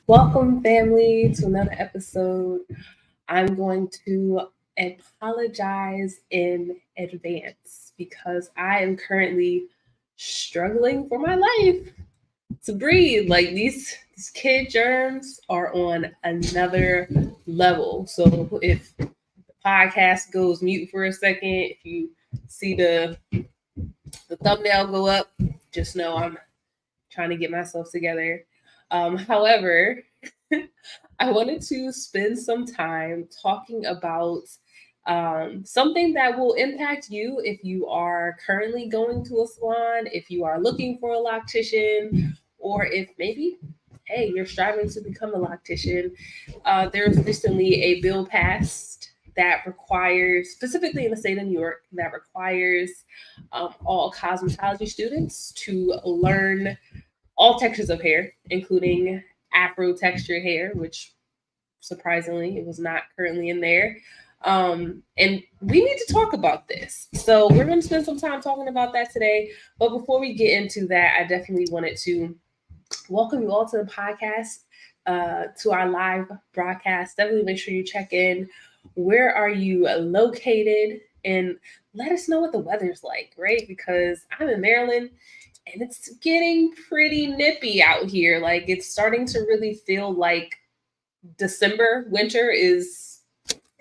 Welcome, family, to another episode. I'm going to apologize in advance because I am currently struggling for my life to breathe. Like these kid germs are on another level. So if the podcast goes mute for a second, if you see the thumbnail go up, just know I'm trying to get myself together. However, I wanted to spend some time talking about something that will impact you if you are currently going to a salon, if you are looking for a loctician, or if maybe, hey, you're striving to become a loctician. There's recently a bill passed that requires, specifically in the state of New York, that requires all cosmetology students to learn all textures of hair, including Afro textured hair, which surprisingly it was not currently in there. And we need to talk about this. So we're going to spend some time talking about that today. But before we get into that, I definitely wanted to welcome you all to the podcast, to our live broadcast. Definitely make sure you check in. Where are you located? And let us know what the weather's like, right? Because I'm in Maryland and it's getting pretty nippy out here. Like it's starting to really feel like December. Winter is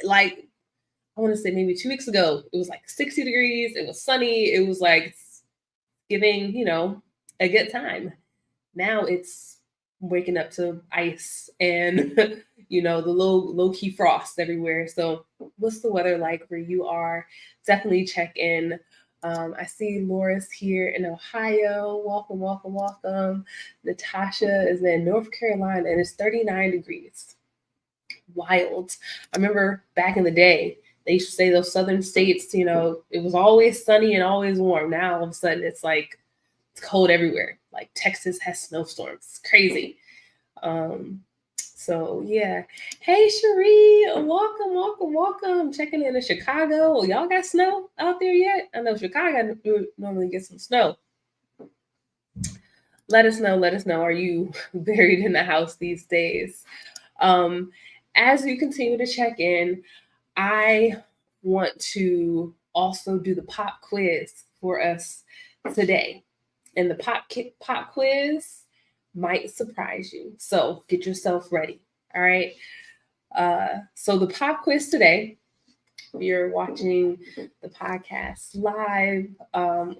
like, I want to say maybe 2 weeks ago, it was like 60 degrees. It was sunny. It was like giving, a good time. Now it's waking up to ice and, the low key frost everywhere. So what's the weather like where you are? Definitely check in. I see Laura's here in Ohio. Welcome, welcome, welcome. Natasha is in North Carolina and it's 39 degrees. Wild. I remember back in the day, they used to say those southern states, it was always sunny and always warm. Now all of a sudden it's like it's cold everywhere. Like Texas has snowstorms. It's crazy. So yeah. Hey Cherie, welcome, welcome, welcome. Checking in Chicago. Y'all got snow out there yet? I know Chicago normally gets some snow. Let us know. Let us know. Are you buried in the house these days? As you continue to check in, I want to also do the pop quiz for us today. And the pop quiz might surprise you. So get yourself ready. All right. So the pop quiz today, if you're watching the podcast live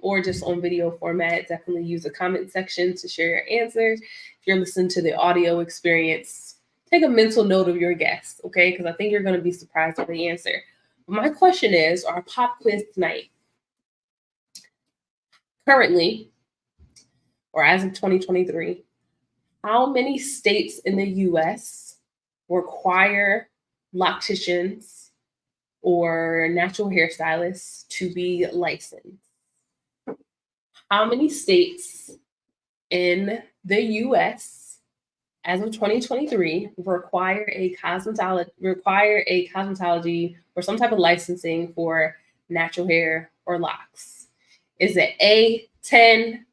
or just on video format, definitely use the comment section to share your answers. If you're listening to the audio experience, take a mental note of your guess, okay? Because I think you're going to be surprised by the answer. My question is, our pop quiz tonight, currently, or as of 2023, how many states in the US require locticians or natural hairstylists to be licensed? How many states in the US as of 2023 require a cosmetology or some type of licensing for natural hair or locks? Is it A 10,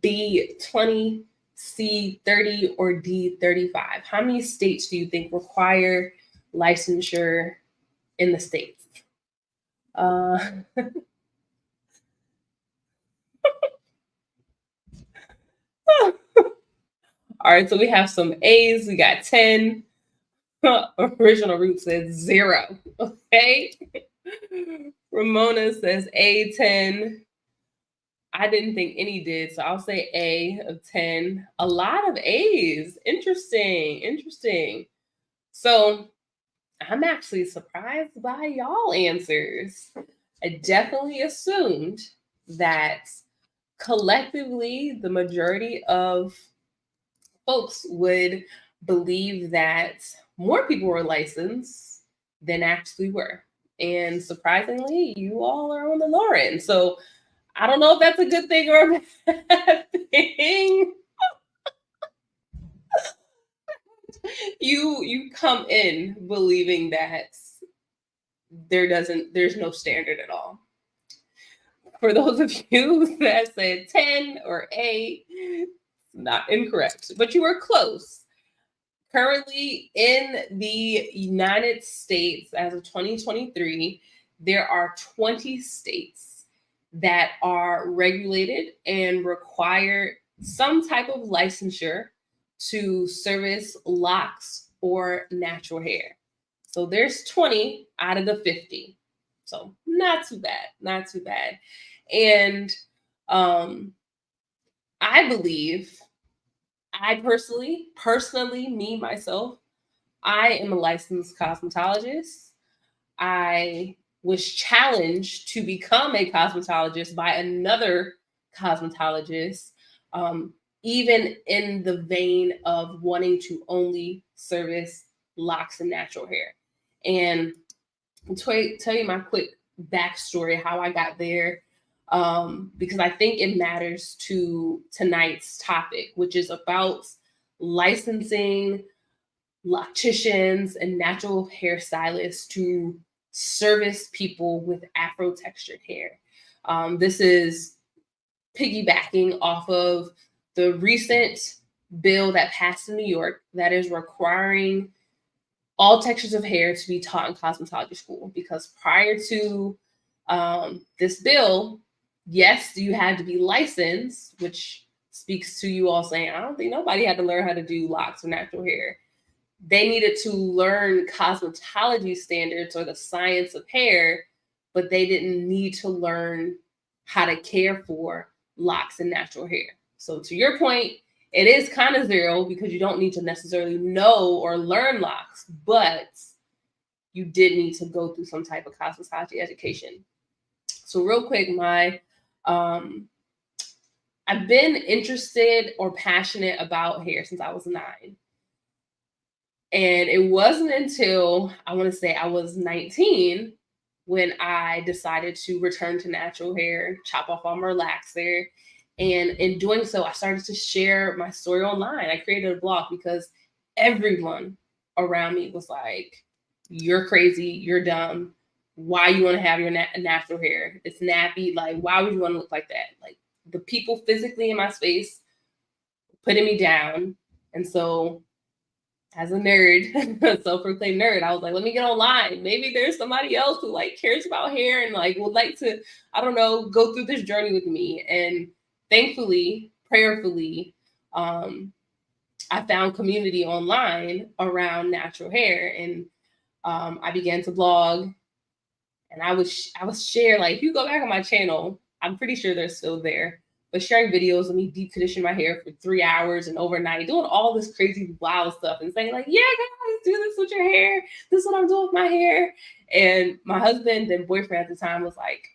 B 20, C 30, or D 35? How many states do you think require licensure in the states? All right, so we have some A's. We got 10. Original Root says 0. Okay. Ramona says A 10. I didn't think any did, so I'll say A of 10. A lot of A's. Interesting. So I'm actually surprised by y'all answers. I definitely assumed that collectively the majority of folks would believe that more people were licensed than actually were. And surprisingly, you all are on the lower end. So I don't know if that's a good thing or a bad thing. You come in believing that there's no standard at all. For those of you that said 10 or 8, not incorrect, but you were close. Currently in the United States, as of 2023, there are 20 states that are regulated and require some type of licensure to service locks or natural hair. So there's 20 out of the 50. So not too bad, not too bad. And um, I believe, I personally, me, myself, I am a licensed cosmetologist. I was challenged to become a cosmetologist by another cosmetologist, even in the vein of wanting to only service locks and natural hair. And to tell you my quick backstory, how I got there, because I think it matters to tonight's topic, which is about licensing locticians and natural hairstylists to service people with Afro textured hair. This is piggybacking off of the recent bill that passed in New York that is requiring all textures of hair to be taught in cosmetology school. Because prior to this bill, yes, you had to be licensed, which speaks to you all saying, I don't think nobody had to learn how to do locks or natural hair. They needed to learn cosmetology standards or the science of hair, but they didn't need to learn how to care for locks and natural hair. So to your point, it is kind of zero because you don't need to necessarily know or learn locks, but you did need to go through some type of cosmetology education. So real quick, I've been interested or passionate about hair since I was 9. And it wasn't until I want to say I was 19 when I decided to return to natural hair, chop off all my relaxer. And in doing so, I started to share my story online. I created a blog because everyone around me was like, you're crazy, you're dumb. Why you want to have your natural hair? It's nappy. Like, why would you want to look like that? Like, the people physically in my space putting me down. And so as a nerd, a self-proclaimed nerd, I was like, let me get online. Maybe there's somebody else who like cares about hair and like would like to, I don't know, go through this journey with me. And thankfully, prayerfully, I found community online around natural hair. And I began to blog, and I would share, like, if you go back on my channel, I'm pretty sure they're still there, but sharing videos of me deep conditioning my hair for 3 hours and overnight, doing all this crazy wild stuff and saying like, yeah, guys, do this with your hair. This is what I'm doing with my hair. And my husband and boyfriend at the time was like,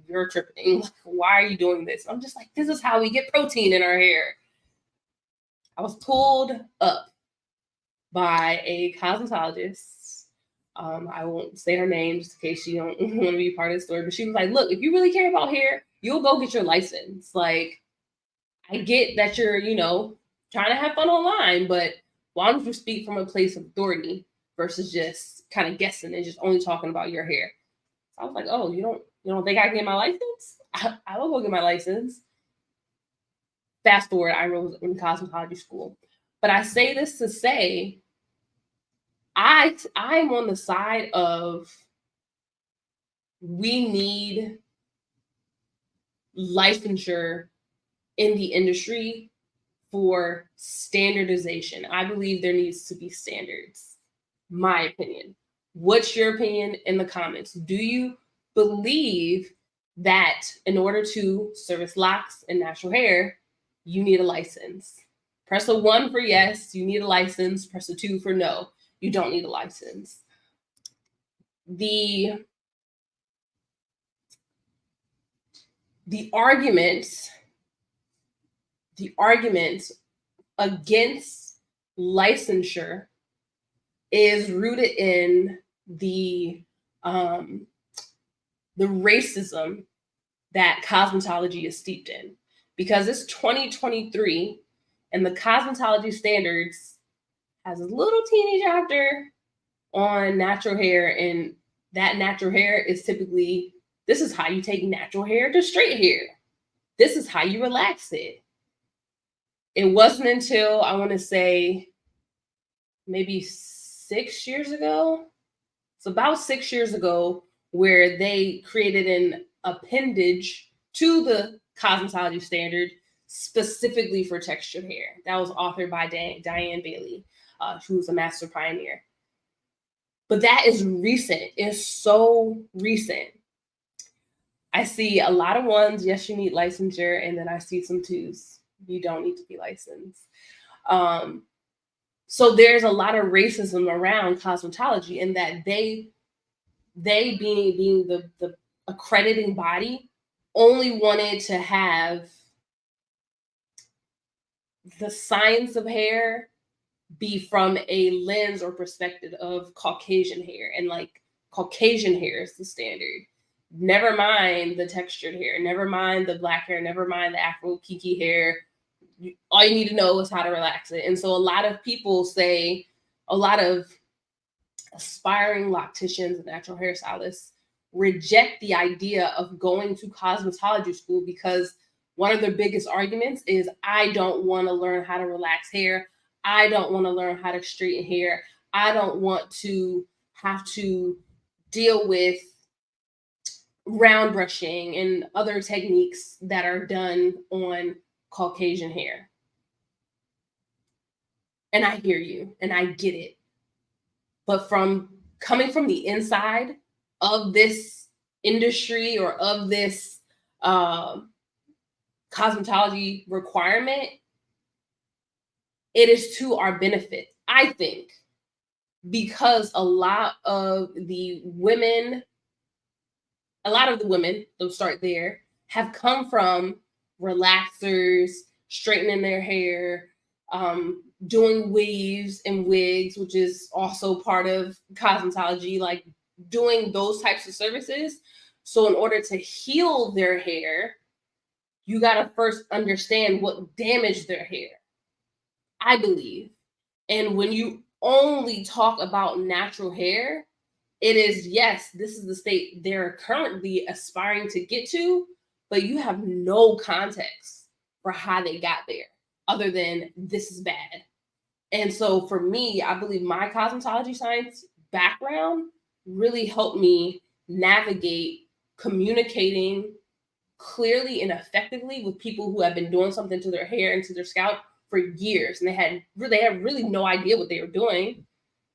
you're tripping. Like, why are you doing this? I'm just like, this is how we get protein in our hair. I was pulled up by a cosmetologist. I won't say her name just in case she don't want to be part of the story, but she was like, look, if you really care about hair, you'll go get your license. Like, I get that you're, trying to have fun online, but why don't you speak from a place of authority versus just kind of guessing and just only talking about your hair? So I was like, oh, you don't think I can get my license? I will go get my license. Fast forward, I enrolled in cosmetology school. But I say this to say, I'm on the side of, we need licensure in the industry for standardization. I believe there needs to be standards. My opinion. What's your opinion in the comments? Do you believe that in order to service locks and natural hair, you need a license? Press a 1 for yes, you need a license. Press a 2 for no, you don't need a license. The argument against licensure is rooted in the racism that cosmetology is steeped in, because it's 2023 and the cosmetology standards has a little teeny chapter on natural hair, and that natural hair is typically, this is how you take natural hair to straight hair. This is how you relax it. It wasn't until, I want to say, maybe 6 years ago. It's about 6 years ago where they created an appendage to the cosmetology standard specifically for textured hair. That was authored by Diane Bailey, who was a master pioneer. But that is recent. It's so recent. I see a lot of ones. Yes, you need licensure, and then I see some twos. You don't need to be licensed. So there's a lot of racism around cosmetology, in that they being the accrediting body only wanted to have the science of hair be from a lens or perspective of Caucasian hair, and like Caucasian hair is the standard. Never mind the textured hair, never mind the black hair, never mind the Afro kiki hair. All you need to know is how to relax it. And so a lot of people say, a lot of aspiring locticians and natural hairstylists reject the idea of going to cosmetology school because one of their biggest arguments is, I don't want to learn how to relax hair. I don't want to learn how to straighten hair. I don't want to have to deal with round brushing and other techniques that are done on Caucasian hair. And I hear you and I get it. But from coming from the inside of this industry or of this cosmetology requirement, it is to our benefit, I think, because a lot of the women, they'll start there, have come from relaxers, straightening their hair, doing weaves and wigs, which is also part of cosmetology, like doing those types of services. So in order to heal their hair, you got to first understand what damaged their hair, I believe. And when you only talk about natural hair, it is, yes, this is the state they're currently aspiring to get to, but you have no context for how they got there other than this is bad. And so for me, I believe my cosmetology science background really helped me navigate communicating clearly and effectively with people who have been doing something to their hair and to their scalp for years, and they had really no idea what they were doing.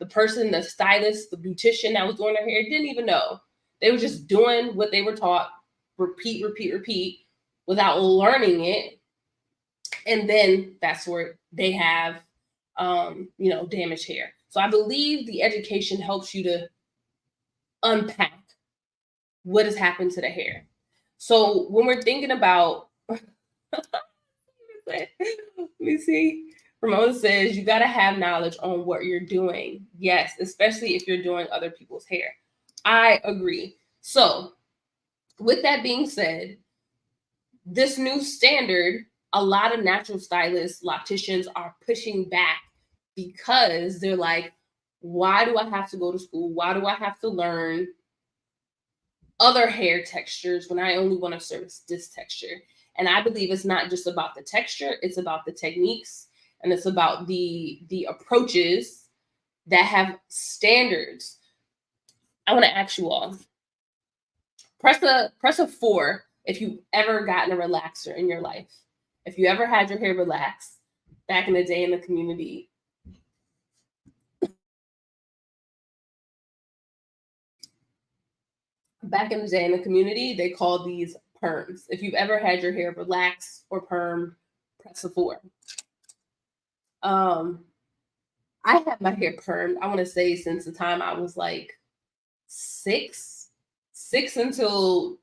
The person, the stylist, the beautician that was doing their hair didn't even know. They were just doing what they were taught, repeat, without learning it. And then that's where they have, damaged hair. So I believe the education helps you to unpack what has happened to the hair. So when we're thinking about, let me see. Ramona says you got to have knowledge on what you're doing. Yes, especially if you're doing other people's hair. I agree. So with that being said, this new standard, a lot of natural stylists, locticians are pushing back because they're like, why do I have to go to school? Why do I have to learn other hair textures when I only want to service this texture? And I believe it's not just about the texture, it's about the techniques, and it's about the approaches that have standards. I want to ask you all, press a 4 if you've ever gotten a relaxer in your life. If you ever had your hair relaxed back in the day in the community. Back in the day in the community, they called these perms. If you've ever had your hair relaxed or permed, press a 4. I had my hair permed, I want to say, since the time I was like 6 until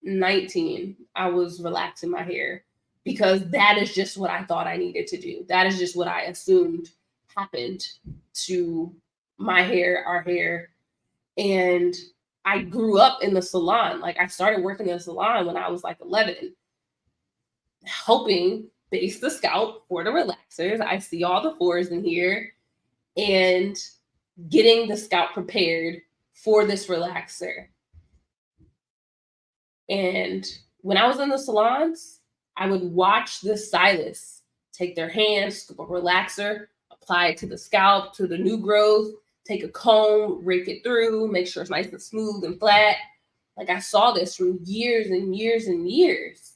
19. I was relaxing my hair because that is just what I thought I needed to do. That is just what I assumed happened to my hair, our hair. And I grew up in the salon. Like, I started working in the salon when I was like 11, helping base the scalp for the relaxers. I see all the 4s in here, and getting the scalp prepared for this relaxer. And when I was in the salons, I would watch the stylists take their hands, scoop a relaxer, apply it to the scalp, to the new growth, take a comb, rake it through, make sure it's nice and smooth and flat. Like I saw this for years and years and years.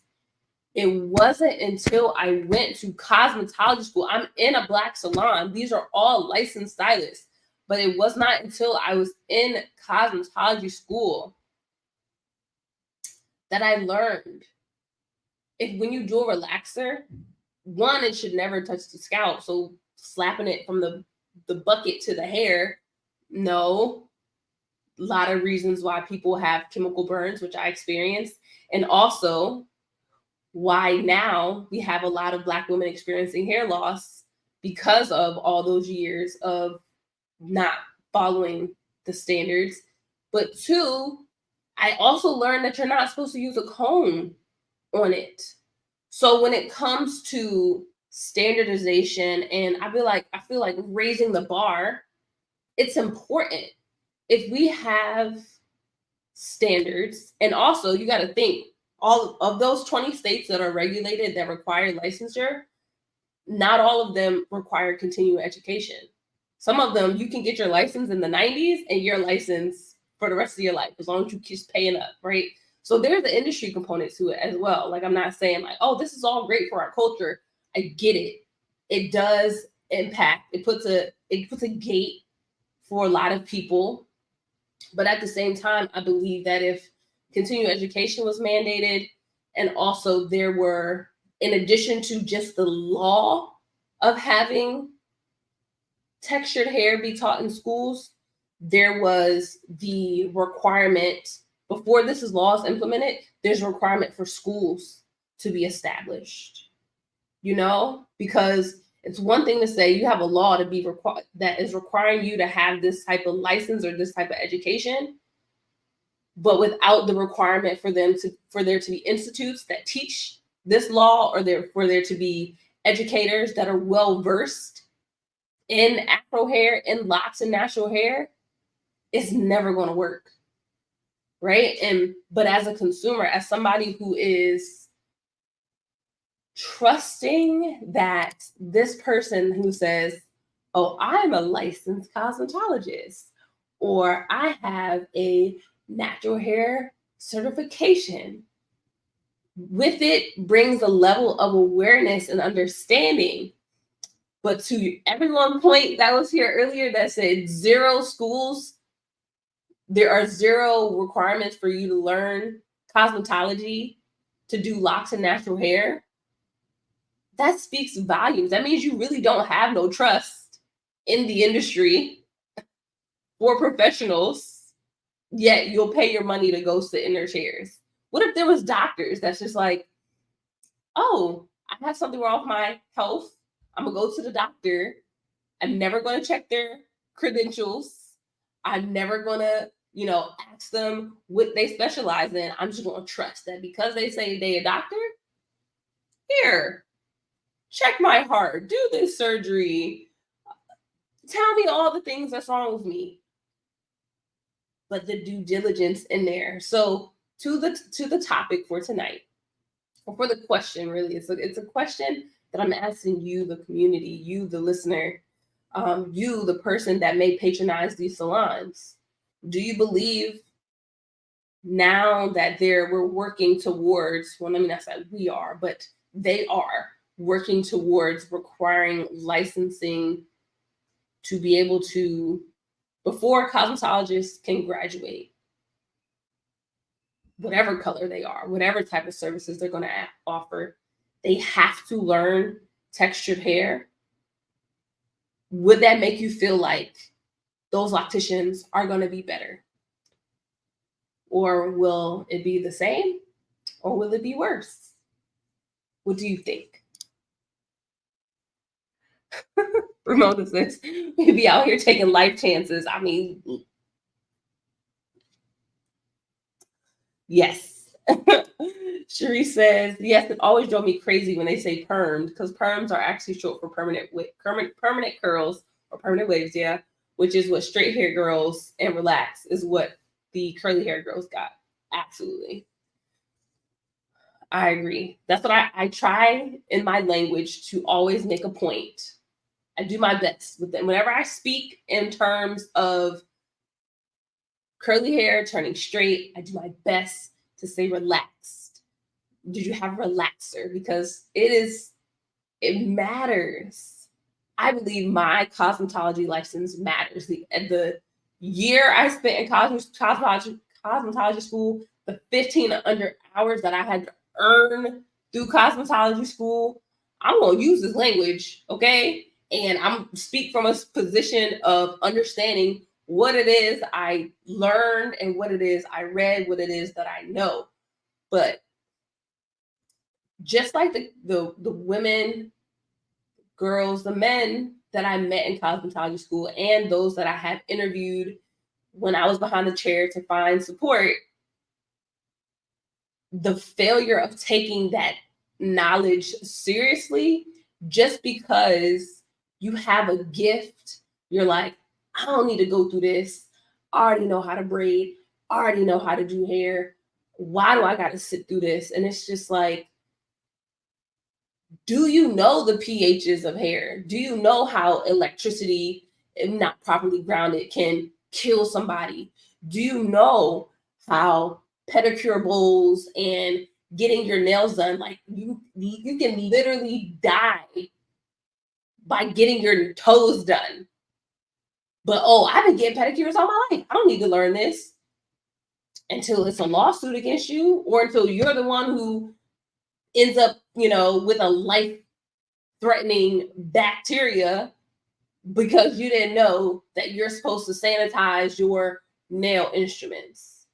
It wasn't until I went to cosmetology school. I'm in a Black salon. These are all licensed stylists. But it was not until I was in cosmetology school that I learned if when you do a relaxer, one, it should never touch the scalp. So slapping it from the bucket to the hair, no. A lot of reasons why people have chemical burns, which I experienced. And also why now we have a lot of Black women experiencing hair loss because of all those years of not following the standards. But two, I also learned that you're not supposed to use a comb on it. So when it comes to standardization, and I feel like raising the bar, it's important. If we have standards, and also you got to think, all of those 20 states that are regulated that require licensure, not all of them require continuing education. Some of them, you can get your license in the 90s and your license for the rest of your life, as long as you keep paying up, right? So there's the industry component to it as well. Like, I'm not saying like, oh, this is all great for our culture. I get it. It does impact. It puts a gate for a lot of people. But at the same time, I believe that if continuing education was mandated, and also there were, in addition to just the law of having textured hair be taught in schools, there was the requirement, before this is laws implemented, there's a requirement for schools to be established, because it's one thing to say you have a law to be that is requiring you to have this type of license or this type of education, but without the requirement for there to be institutes that teach this law, or for there to be educators that are well versed in Afro hair, in locks and natural hair, it's never going to work, right? But as a consumer, as somebody who is trusting that this person who says, oh, I'm a licensed cosmetologist, or I have a natural hair certification, with it brings a level of awareness and understanding. But to everyone point that was here earlier that said zero schools, there are zero requirements for you to learn cosmetology to do locks and natural hair, that speaks volumes. That means you really don't have no trust in the industry for professionals, yet you'll pay your money to go sit in their chairs. What if there was doctors that's just like, oh, I have something wrong with my health, I'm gonna go to the doctor. I'm never gonna check their credentials. I'm never gonna, ask them what they specialize in. I'm just gonna trust that because they say they a doctor, here, check my heart, do this surgery, tell me all the things that's wrong with me. But the due diligence in there. So to the topic for tonight, or for the question, really, it's a question that I'm asking you, the community, you, the listener, you, the person that may patronize these salons. Do you believe now that we're working towards, well, let me not say we are, but they are working towards requiring licensing to be able to, before cosmetologists can graduate, whatever color they are, whatever type of services they're going to offer, they have to learn textured hair? Would that make you feel like those locticians are going to be better? Or will it be the same? Or will it be worse? What do you think? Ramona says, we be out here taking life chances. I mean, yes. Cherie says, yes, it always drove me crazy when they say permed, because perms are actually short for permanent curls or permanent waves, yeah, which is what straight hair girls and relax is what the curly hair girls got. Absolutely. I agree. That's what I try in my language to always make a point I do my best with them. Whenever I speak in terms of curly hair turning straight, I do my best to say relaxed. Did you have a relaxer? Because it matters. I believe my cosmetology license matters. The year I spent in cosmetology school, the 1,500 hours that I had to earn through cosmetology school, I'm gonna use this language, okay? And I'm speak from a position of understanding what it is I learned and what it is I read, what it is that I know. But just like the women, girls, the men that I met in cosmetology school and those that I have interviewed when I was behind the chair to find support, the failure of taking that knowledge seriously just because you have a gift, you're like, I don't need to go through this. I already know how to braid. I already know how to do hair. Why do I got to sit through this? And it's just like, do you know the pHs of hair? Do you know how electricity, if not properly grounded, can kill somebody? Do you know how pedicure bowls and getting your nails done, like you can literally die by getting your toes done. But oh, I've been getting pedicures all my life. I don't need to learn this until it's a lawsuit against you, or until you're the one who ends up, with a life-threatening bacteria because you didn't know that you're supposed to sanitize your nail instruments.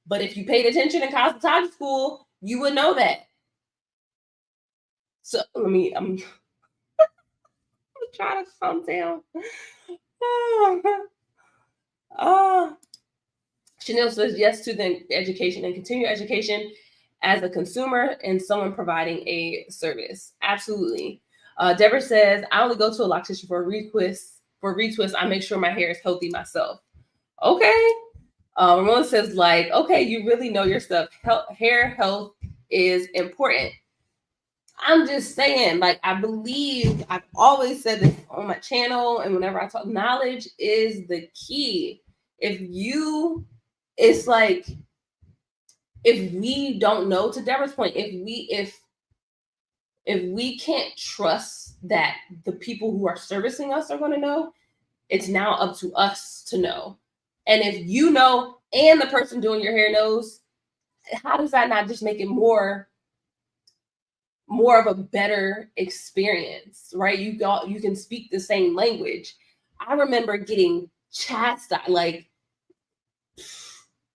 But if you paid attention in cosmetology school, you would know that. So I'm trying to calm down. Chanel says yes to the education and continued education as a consumer and someone providing a service. Absolutely. Deborah says, I only go to a loctician for a retwist. For retwist, I make sure my hair is healthy myself. Okay. Ramona says, okay, you really know your stuff. Hair health is important. I'm just saying, I believe I've always said this on my channel, and whenever I talk, knowledge is the key. It's like, if we don't know, to Deborah's point, if we can't trust that the people who are servicing us are going to know, it's now up to us to know. And if you know and the person doing your hair knows, how does that not just make it more of a better experience, right? You can speak the same language. I remember getting chastised,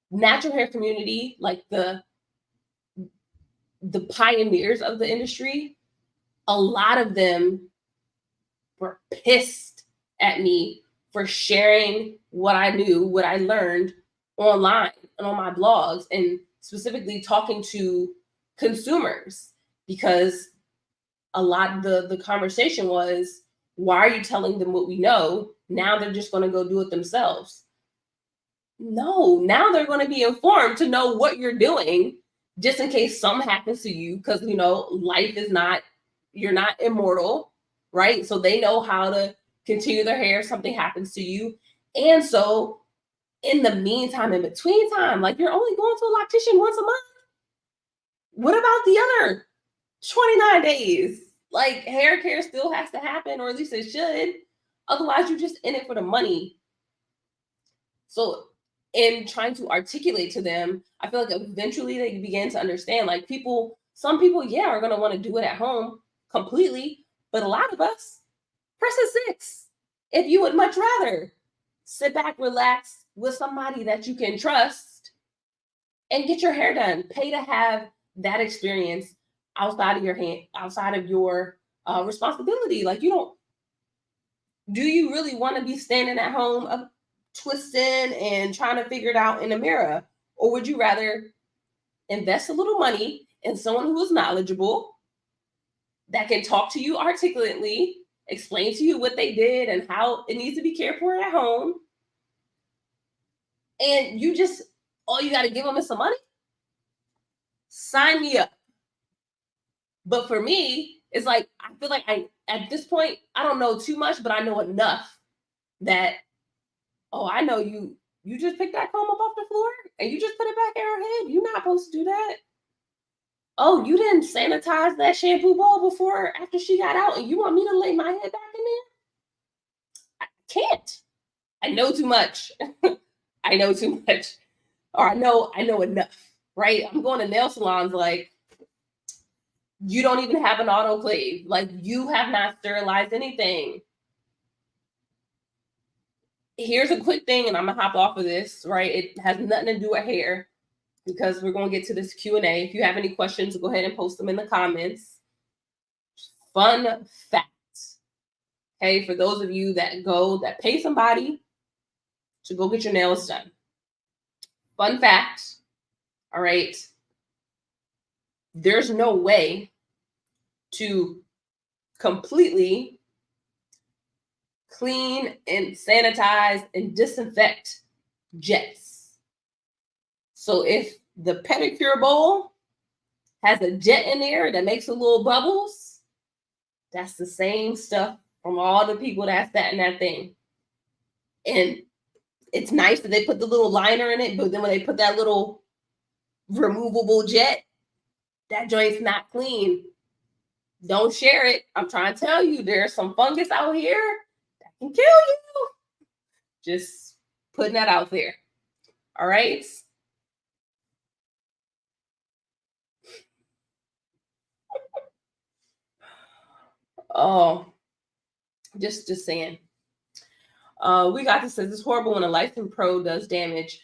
natural hair community, the pioneers of the industry, a lot of them were pissed at me for sharing what I knew, what I learned online and on my blogs, and specifically talking to consumers, because a lot of the conversation was, why are you telling them what we know? Now they're just going to go do it themselves. No, now they're going to be informed to know what you're doing, just in case something happens to you, because life is not, you're not immortal, right? So they know how to continue their hair if something happens to you. And so in the meantime, in between time, you're only going to a loctician once a month. What about the other 29 days? Hair care still has to happen, or at least it should. Otherwise, you're just in it for the money. So in trying to articulate to them, I feel like eventually they begin to understand, some people, yeah, are going to want to do it at home completely. But a lot of us, press a 6. If you would much rather sit back, relax with somebody that you can trust and get your hair done, pay to have that experience outside of your responsibility. Do you really want to be standing at home twisting and trying to figure it out in the mirror? Or would you rather invest a little money in someone who is knowledgeable, that can talk to you articulately, explain to you what they did and how it needs to be cared for at home, and all you got to give them is some money? Sign me up. But for me, It's like, I feel like at this point, I don't know too much, but I know enough that, oh, I know you just picked that comb up off the floor and you just put it back in her head. You're not supposed to do that. Oh, you didn't sanitize that shampoo bowl before after she got out, and you want me to lay my head back in there? I can't. I know too much. I know too much. Or I know enough, right? I'm going to nail salons like, you don't even have an autoclave. Like, you have not sterilized anything. Here's a quick thing, and I'm gonna hop off of this, right? It has nothing to do with hair because we're gonna get to this Q&A. If you have any questions, go ahead and post them in the comments. Fun fact. Okay, for those of you that pay somebody to go get your nails done. Fun fact. All right. There's no way to completely clean and sanitize and disinfect jets. So if the pedicure bowl has a jet in there that makes a little bubbles, that's the same stuff from all the people that sat in that thing. And it's nice that they put the little liner in it, but then when they put that little removable jet, that joint's not clean. Don't share it. I'm trying to tell you, there's some fungus out here that can kill you. Just putting that out there. All right. Oh, just saying. We got this. It's horrible when a licensed pro does damage.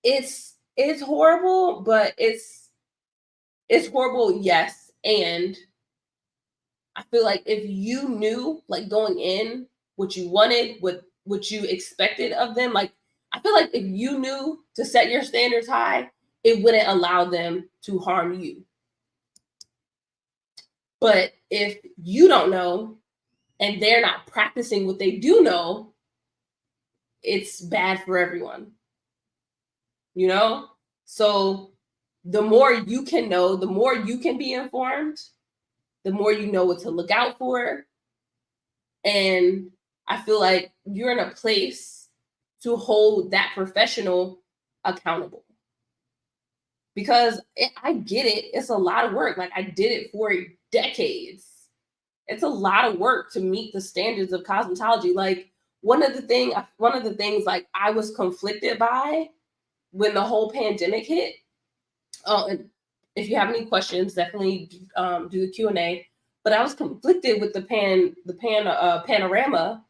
It's horrible, but it's horrible, yes. And I feel like if you knew, like, going in what you wanted, what you expected of them, like, I feel like if you knew to set your standards high, it wouldn't allow them to harm you. But if you don't know and they're not practicing what they do know, it's bad for everyone. You know? So the more you can know, the more you can be informed, the more you know what to look out for. And I feel like you're in a place to hold that professional accountable. Because I get it. It's a lot of work. Like, I did it for decades. It's a lot of work to meet the standards of cosmetology. Like, one of the things like I was conflicted by when the whole pandemic hit. And if you have any questions, definitely do the Q&A. But I was conflicted with the panorama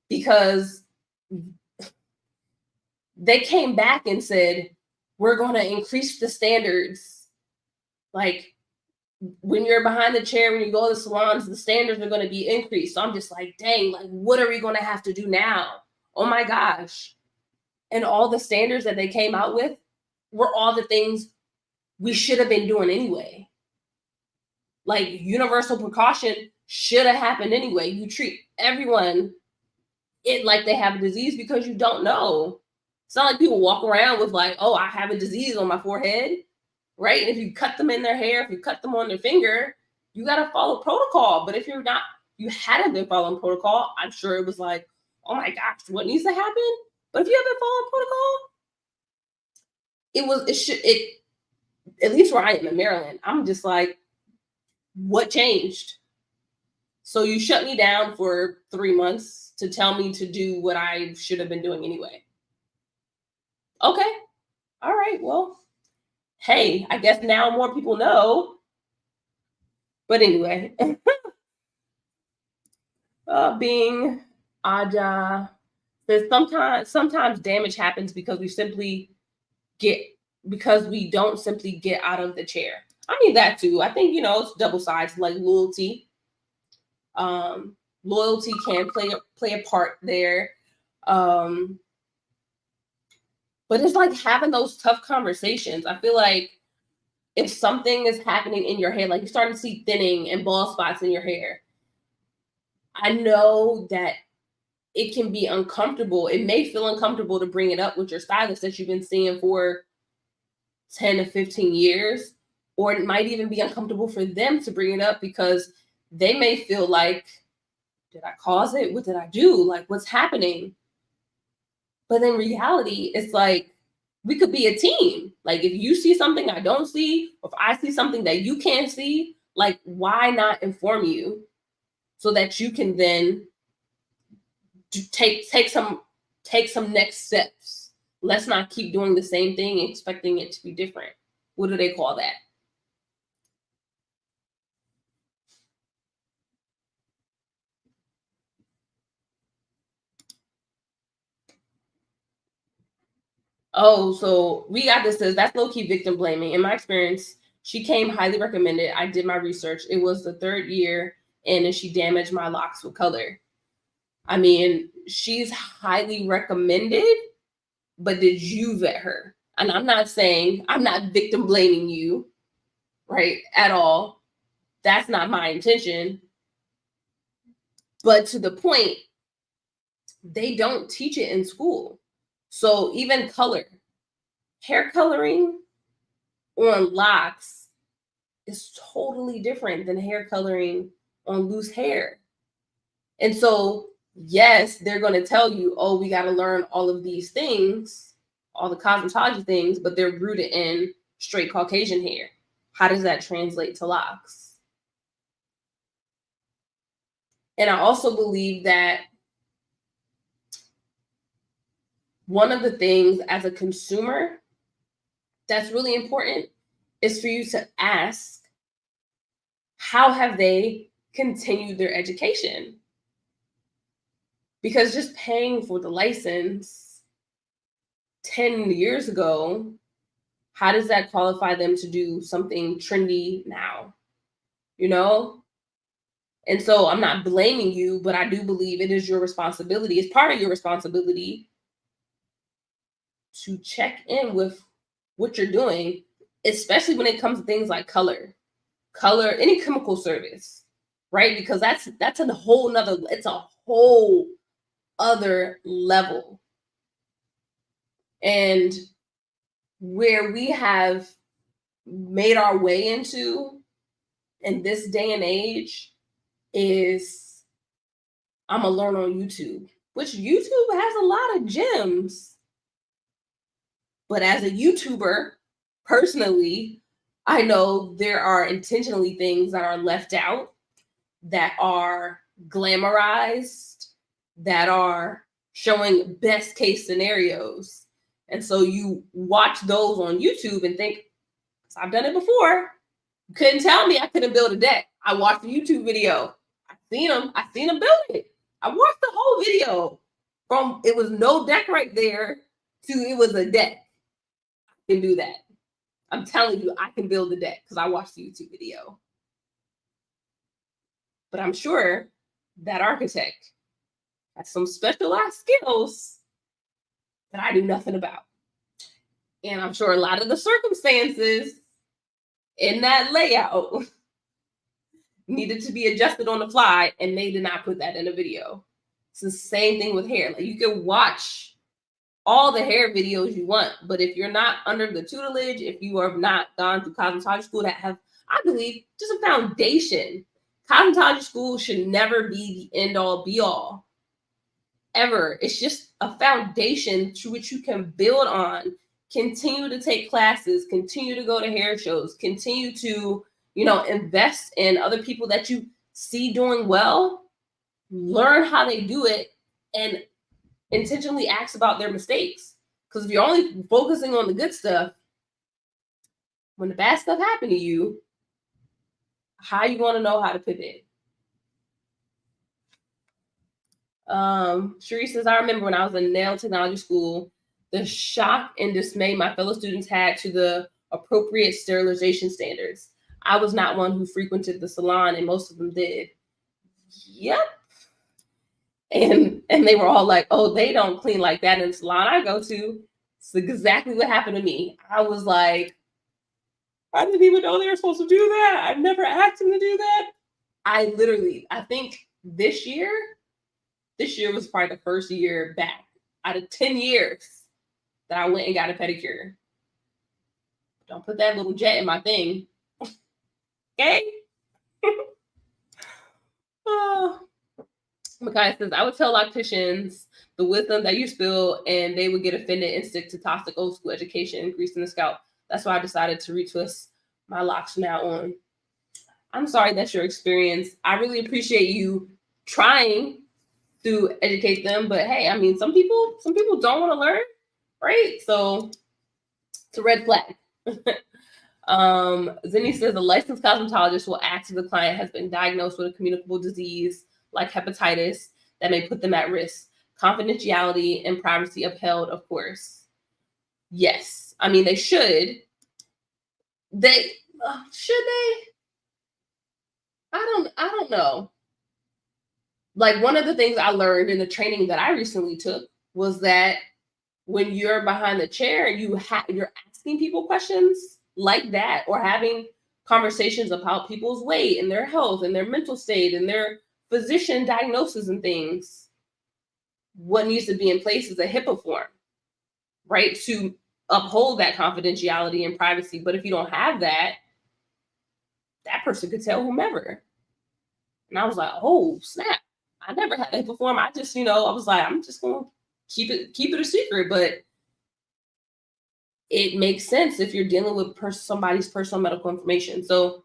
because they came back and said, we're going to increase the standards. Like, when you're behind the chair, when you go to the salons, the standards are going to be increased. So I'm just like, dang, like, what are we going to have to do now? Oh my gosh. And all the standards that they came out with were all the things we should have been doing anyway. Like, universal precaution should have happened anyway. You treat everyone like they have a disease because you don't know. It's not like people walk around with like, oh, I have a disease on my forehead, right? And if you cut them in their hair, if you cut them on their finger, you got to follow protocol. But if you hadn't been following protocol, I'm sure it was like, oh my gosh, what needs to happen? But if you haven't followed protocol, at least where I am in Maryland, I'm just like, what changed? So you shut me down for 3 months to tell me to do what I should have been doing anyway. Okay. All right. Well, hey, I guess now more people know. But anyway, being Aja says sometimes damage happens because we don't simply get out of the chair. I mean that too. I think, it's double sides, like loyalty. Loyalty can play a part there. But it's like having those tough conversations. I feel like if something is happening in your hair, like you're starting to see thinning and bald spots in your hair, I know that it can be uncomfortable. It may feel uncomfortable to bring it up with your stylist that you've been seeing for 10 to 15 years. or it might even be uncomfortable for them to bring it up because they may feel like, did I cause it? What did I do? Like, what's happening? But in reality, it's like we could be a team. Like, if you see something I don't see, or if I see something that you can't see, like, why not inform you so that you can then take some next steps? Let's not keep doing the same thing expecting it to be different. What do they call that? Oh, so we got this. That's low-key victim blaming. In my experience, she came highly recommended. I did my research. It was the 3rd year, and she damaged my locks with color. I mean, she's highly recommended, but did you vet her? And I'm not saying, I'm not victim blaming you, right, at all. That's not my intention. But to the point, they don't teach it in school. So even color, hair coloring on locks is totally different than hair coloring on loose hair. And so, yes, they're going to tell you, oh, we got to learn all of these things, all the cosmetology things, but they're rooted in straight Caucasian hair. How does that translate to locks? And I also believe that one of the things as a consumer that's really important is for you to ask, how have they continued their education? Because just paying for the license 10 years ago, how does that qualify them to do something trendy now? You know? And so I'm not blaming you, but I do believe it is your responsibility. It's part of your responsibility to check in with what you're doing, especially when it comes to things like color, any chemical service, right? Because that's a whole nother, it's a whole other level. And where we have made our way into in this day and age is, I'm gonna learn on YouTube, which YouTube has a lot of gems. But as a YouTuber, personally, I know there are intentionally things that are left out, that are glamorized, that are showing best case scenarios. And so you watch those on YouTube and think, I've done it before. You couldn't tell me I couldn't build a deck. I watched a YouTube video. I seen them build it. I watched the whole video from it was no deck right there to it was a deck. I can do that. I'm telling you, I can build a deck because I watched the YouTube video. But I'm sure that architect has some specialized skills that I do nothing about. And I'm sure a lot of the circumstances in that layout needed to be adjusted on the fly, and they did not put that in a video. It's the same thing with hair. Like, you can watch all the hair videos you want, but if you're not under the tutelage, if you have not gone through cosmetology school that have, I believe, just a foundation. Cosmetology school should never be the end all be all. Ever. It's just a foundation to which you can build on, continue to take classes, continue to go to hair shows, continue to, invest in other people that you see doing well, learn how they do it, and intentionally ask about their mistakes. Because if you're only focusing on the good stuff, when the bad stuff happen to you, how you want to know how to pivot? Cherie says, I remember when I was in nail technology school, the shock and dismay my fellow students had to the appropriate sterilization standards. I was not one who frequented the salon, and most of them did. Yep. And they were all like, oh, they don't clean like that in the salon I go to. It's exactly what happened to me. I was like, I didn't even know they were supposed to do that. I've never asked them to do that. I think this year was probably the first year back out of 10 years that I went and got a pedicure. Don't put that little jet in my thing. Okay. Oh. Makai says, I would tell locticians the wisdom that you spill, and they would get offended and stick to toxic old school education, greasing the scalp. That's why I decided to retwist my locks from now on. I'm sorry that's your experience. I really appreciate you trying to educate them, but hey, I mean, some people don't want to learn, right? So it's a red flag. Zinni says a licensed cosmetologist will ask if the client has been diagnosed with a communicable disease like hepatitis that may put them at risk. Confidentiality and privacy upheld, of course. Yes, I mean they should. They should they? I don't know. Like one of the things I learned in the training that I recently took was that when you're behind the chair, you're asking people questions like that, or having conversations about people's weight and their health and their mental state and their physician diagnosis and things. What needs to be in place is a HIPAA form, right, to uphold that confidentiality and privacy. But if you don't have that, that person could tell whomever. And I was like, oh snap! I never had a HIPAA form. I just, I was like, I'm just gonna keep it a secret. But it makes sense if you're dealing with somebody's personal medical information. So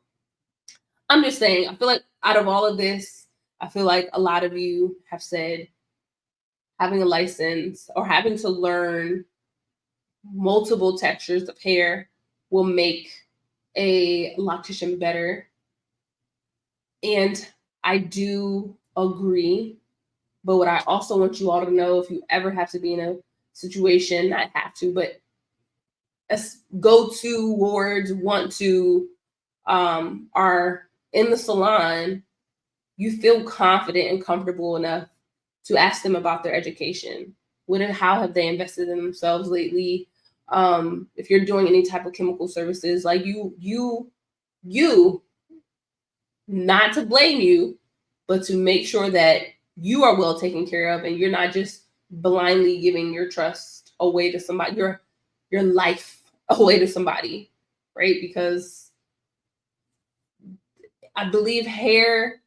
I'm just saying, I feel like out of all of this, I feel like a lot of you have said having a license or having to learn multiple textures of hair will make a loctician better. And I do agree. But what I also want you all to know, if you ever have to be in a situation, not have to, but go to wards, want to, are in the salon, you feel confident and comfortable enough to ask them about their education. How have they invested in themselves lately? If you're doing any type of chemical services, like you, not to blame you, but to make sure that you are well taken care of, and you're not just blindly giving your trust away to somebody, your life away to somebody, right? Because I believe hair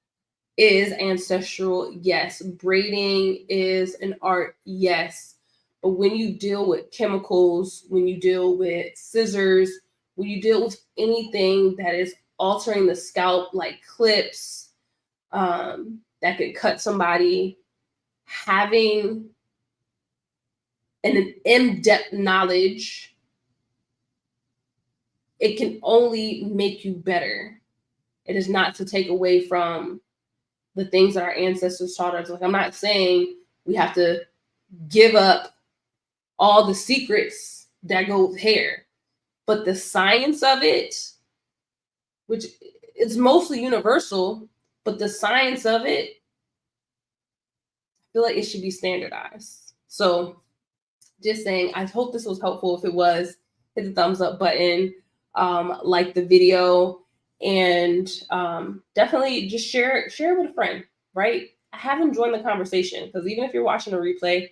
is ancestral, yes. Braiding is an art, yes. But when you deal with chemicals, when you deal with scissors, when you deal with anything that is altering the scalp, like clips, that could cut somebody, having an in-depth knowledge, it can only make you better. It is not to take away from the things that our ancestors taught us. Like, I'm not saying we have to give up all the secrets that go with hair, but the science of it, which is mostly universal, but the science of it, I feel like it should be standardized. So just saying, I hope this was helpful. If it was, hit the thumbs up button, like the video, and definitely just share it with a friend, right? Have them join the conversation, because even if you're watching a replay,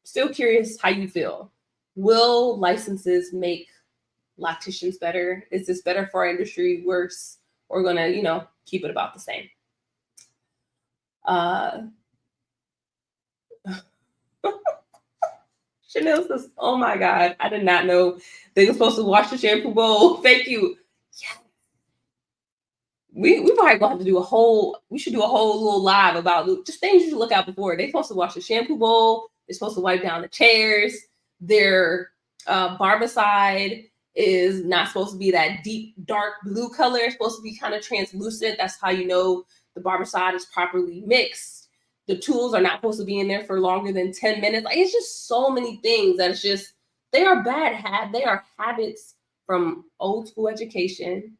still curious how you feel. Will licenses make locticians better? Is this better for our industry, worse? Or gonna, keep it about the same? Chanel says, oh my God, I did not know they were supposed to wash the shampoo bowl. Thank you. Yeah. We probably gonna have to do we should do a whole little live about just things you should look out before. They're supposed to wash the shampoo bowl. They're supposed to wipe down the chairs. Their barbicide is not supposed to be that deep, dark blue color. It's supposed to be kind of translucent. That's how you know the barbicide is properly mixed. The tools are not supposed to be in there for longer than 10 minutes. Like, it's just so many things that they are bad they are habits from old school education,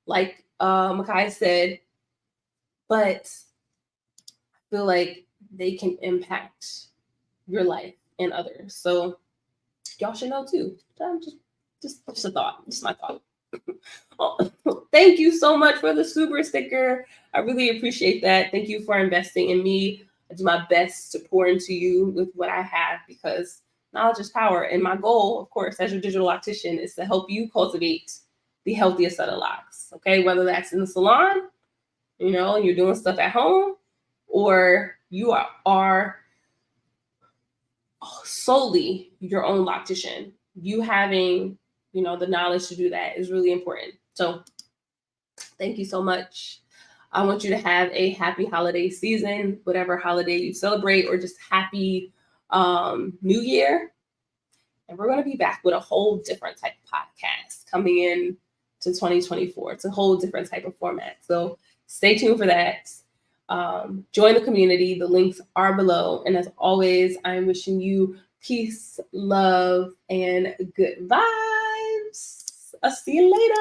like Makai said, but I feel like they can impact your life and others. So y'all should know too. Just a thought. Just my thought. Oh, thank you so much for the super sticker. I really appreciate that. Thank you for investing in me. I do my best to pour into you with what I have, because knowledge is power. And my goal, of course, as your digital loctician, is to help you cultivate the healthiest set of locks. Okay, whether that's in the salon, you're doing stuff at home, or you are solely your own loctician. You having, the knowledge to do that is really important. So thank you so much. I want you to have a happy holiday season, whatever holiday you celebrate, or just happy New Year. And we're going to be back with a whole different type of podcast coming in to 2024. It's a whole different type of format. So stay tuned for that. Join the community. The links are below. And as always, I'm wishing you peace, love, and good vibes. I'll see you later.